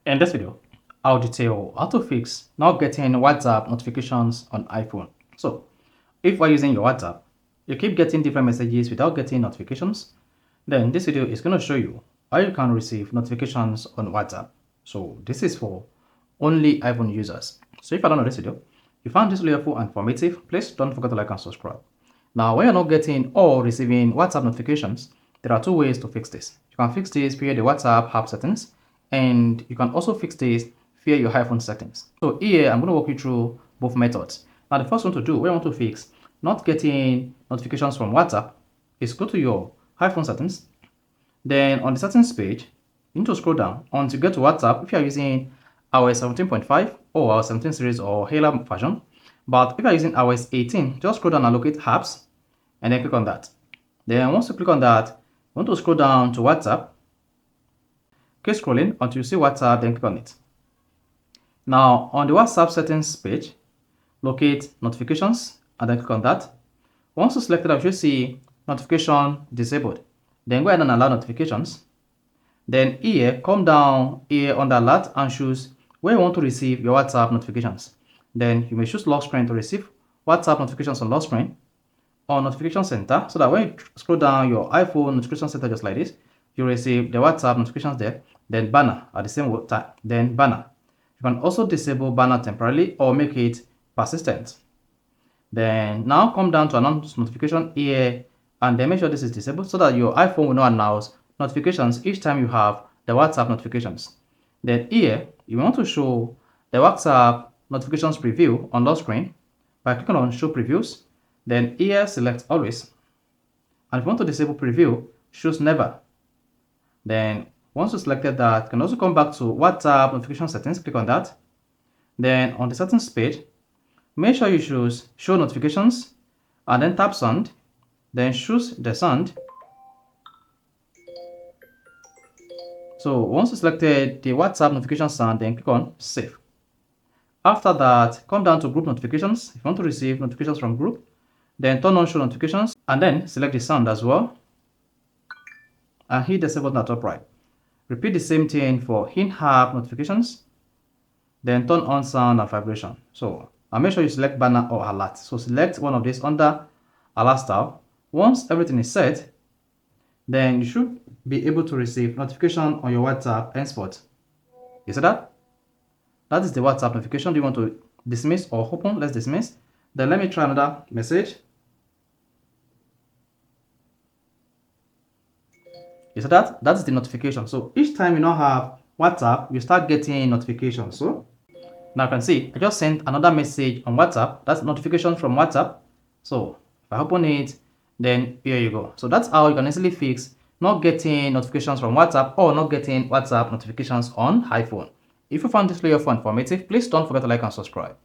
In this video, I'll detail how to fix not getting WhatsApp notifications on iPhone. So, if while using your WhatsApp, you keep getting different messages without getting notifications, then this video is going to show you how you can receive notifications on WhatsApp. So, this is for only iPhone users. So, if I don't know this video, you found this really helpful and informative, please don't forget to like and subscribe. Now, when you're not getting or receiving WhatsApp notifications, there are two ways to fix this. You can fix this via the WhatsApp app settings, and you can also fix this via your iPhone settings. So here, I'm going to walk you through both methods. Now, the first one to do, when you want to fix not getting notifications from WhatsApp, is go to your iPhone settings. Then on the settings page, you need to scroll down until you get to WhatsApp if you're using iOS 17.5 or iOS 17 series or Halo version. But if you're using iOS 18, just scroll down and locate apps and then click on that. Then once you click on that, you want to scroll down to WhatsApp. Keep scrolling until you see WhatsApp, then click on it. Now on the WhatsApp settings page, locate notifications and then click on that. Once you select it, you should see notification disabled. Then go ahead and allow notifications. Then here, come down here under alert and choose where you want to receive your WhatsApp notifications. Then you may choose lock screen to receive WhatsApp notifications on lock screen or notification center, so that when you scroll down your iPhone notification center just like this, you receive the WhatsApp notifications there. Then banner at the same time, then banner. You can also disable banner temporarily or make it persistent. Then now come down to announce notification here and then make sure this is disabled so that your iPhone will not announce notifications each time you have the WhatsApp notifications. Then here, you want to show the WhatsApp notifications preview on lock screen by clicking on show previews. Then here, select always. And if you want to disable preview, choose never. Then once you selected that, you can also come back to WhatsApp notification settings, click on that. Then on the settings page, make sure you choose show notifications and then tap sound. Then choose the sound. So once you selected the WhatsApp notification sound, then click on save. After that, come down to group notifications. If you want to receive notifications from group, then turn on show notifications and then select the sound as well and hit the save button at top right. Repeat the same thing for in-app notifications, then turn on sound and vibration. So and make sure you select banner or alert. So select one of these under alert style. Once everything is set, then you should be able to receive notification on your WhatsApp henceforth. You see that? That is the WhatsApp notification. Do you want to dismiss or open? Let's dismiss. Then let me try another message. You see that? That is the notification. So each time you now have WhatsApp, you start getting notifications. So now you can see I just sent another message on WhatsApp. That's notification from WhatsApp. So if I open it, then here you go. So that's how you can easily fix not getting notifications from WhatsApp or not getting WhatsApp notifications on iPhone. If you found this video informative, please don't forget to like and subscribe.